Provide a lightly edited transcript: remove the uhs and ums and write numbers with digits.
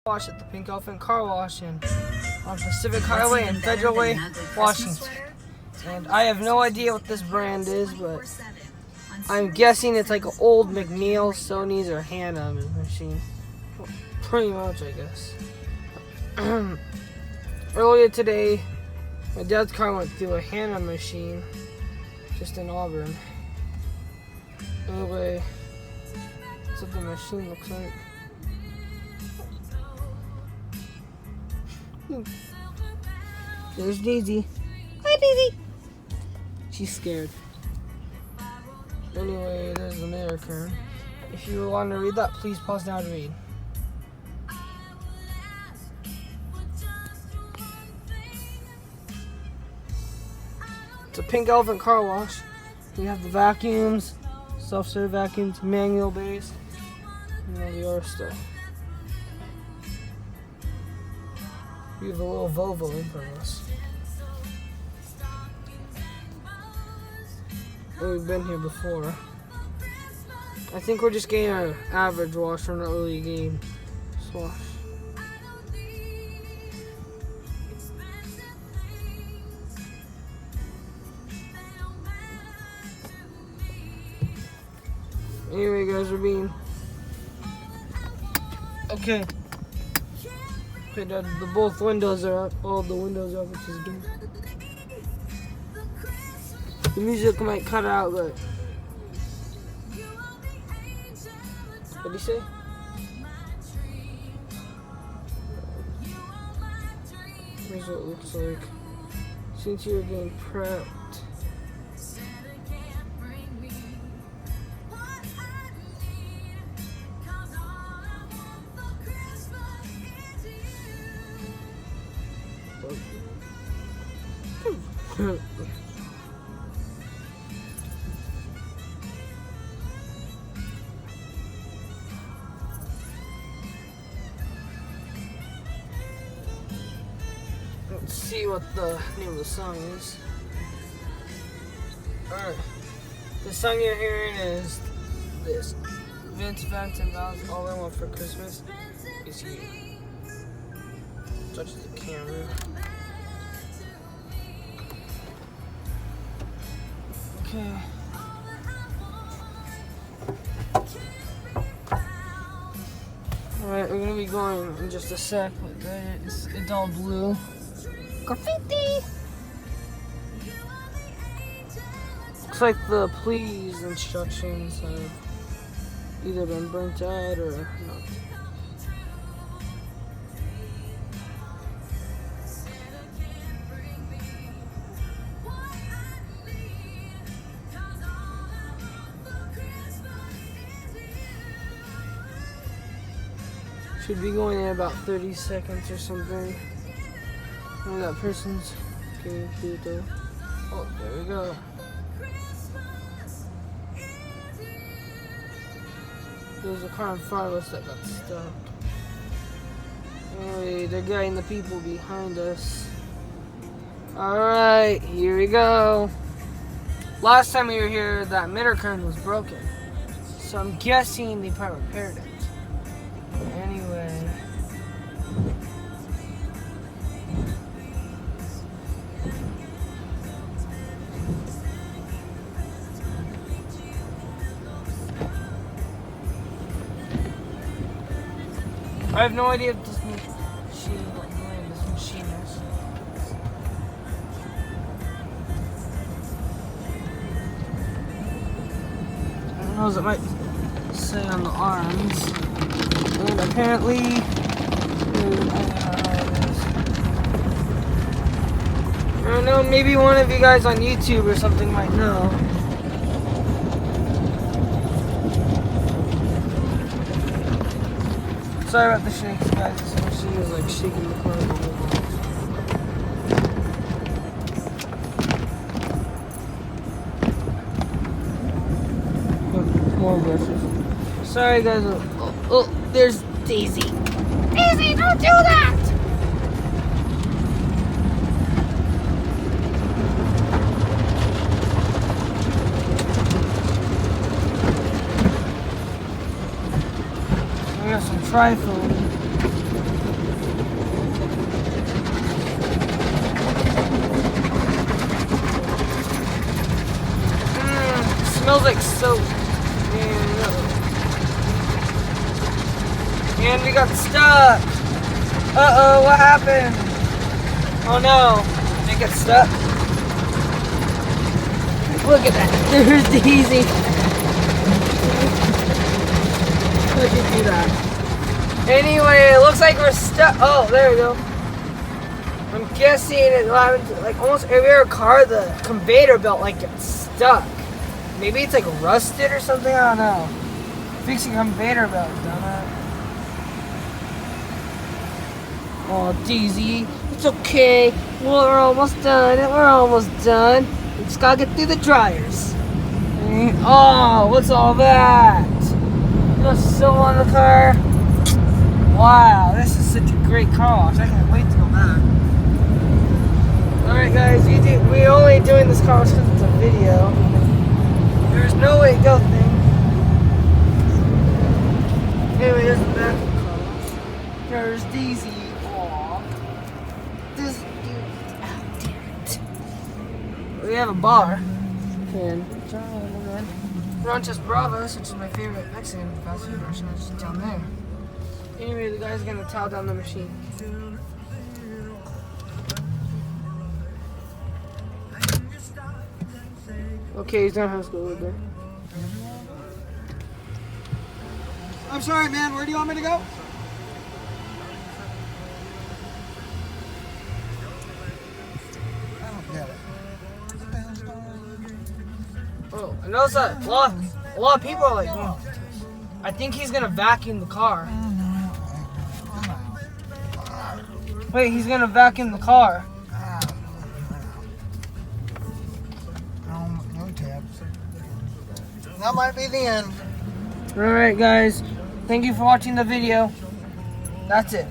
Wash at the Pink Elephant Car Wash on Pacific Highway and Federal Way, Washington. And I have no idea what this brand is, but I'm guessing it's like an old McNeil, sonnies, or Hannah machine. Pretty much, I guess. Earlier today, my dad's car went through a Hannah machine just in Auburn. Anyway, that's what the machine looks like. There's Daisy. Hi, Daisy. She's scared. Anyway, there's the American. If you want to read that, please pause now to read. It's a Pink Elephant Car Wash. We have the vacuums, self-serve vacuums, manual based, and all the other stuff. We have a little Volvo in front of us. Oh, we've been here before. I think we're just getting our average wash, we're not really getting wash. Anyway, guys, we're being okay. Okay, the both windows are up. All the windows are up, which is good. The music might cut out, but what did he say? Here's what it looks like. Since you're getting prepped. Let's see what the name of the song is. Alright. The song you're hearing is this. Vince Vance and Val's All I Want for Christmas Is You. Touches the camera. Okay. Alright, we're gonna be going in just a sec, but there it's all blue. Graffiti! Looks like the please instructions have either been burnt out or not. Should be going in about 30 seconds or something. Oh, that person's getting through though. Oh, there we go. There's a car in front of us that got stuck. Anyway, they're getting the people behind us. Alright, here we go. Last time we were here, that mirror curtain was broken. So I'm guessing they probably repaired it. Anyway. I have no idea what this machine is. I don't know as it might say on the arms. And apparently, I don't know, maybe one of you guys on YouTube or something might know. Sorry about the shakes, guys. This machine is like shaking the car a little bit. More brushes. Sorry, guys. Oh, there's Daisy. Daisy, don't do that! We got some trifle. smells like soap. And we got stuck. Uh-oh, what happened? Oh no. Did it get stuck? Look at that. There's Daisy. Look at do that. Anyway, it looks like we're stuck. Oh, there we go. I'm guessing it happened to, like almost every other car, the conveyor belt like gets stuck. Maybe it's like rusted or something, I don't know. Fixing conveyor belt, dumbass. Oh, Daisy, it's okay. We're almost done. We're almost done. We just gotta get through the dryers. Oh, what's all that? No soap on the car. Wow, this is such a great car wash. I can't wait to go back. Alright guys, we only doing this car wash because it's a video. There's no way to go thing. Anyway, here's the back of the car wash. There's Daisy. Aww. This dude. Oh, damn it. We have a bar. And Ranchos Bravos, which is my favorite Mexican fast food restaurant, is just down there. Anyway, the guy's gonna towel down the machine. Okay, he's gonna have to go over there. I'm sorry, man. Where do you want me to go? I don't get it. What the hell's going on? Oh, I noticed that a lot of people are like, I think he's gonna vacuum the car. Wait, he's gonna vacuum the car. No tabs. That might be the end. Alright guys, thank you for watching the video. That's it.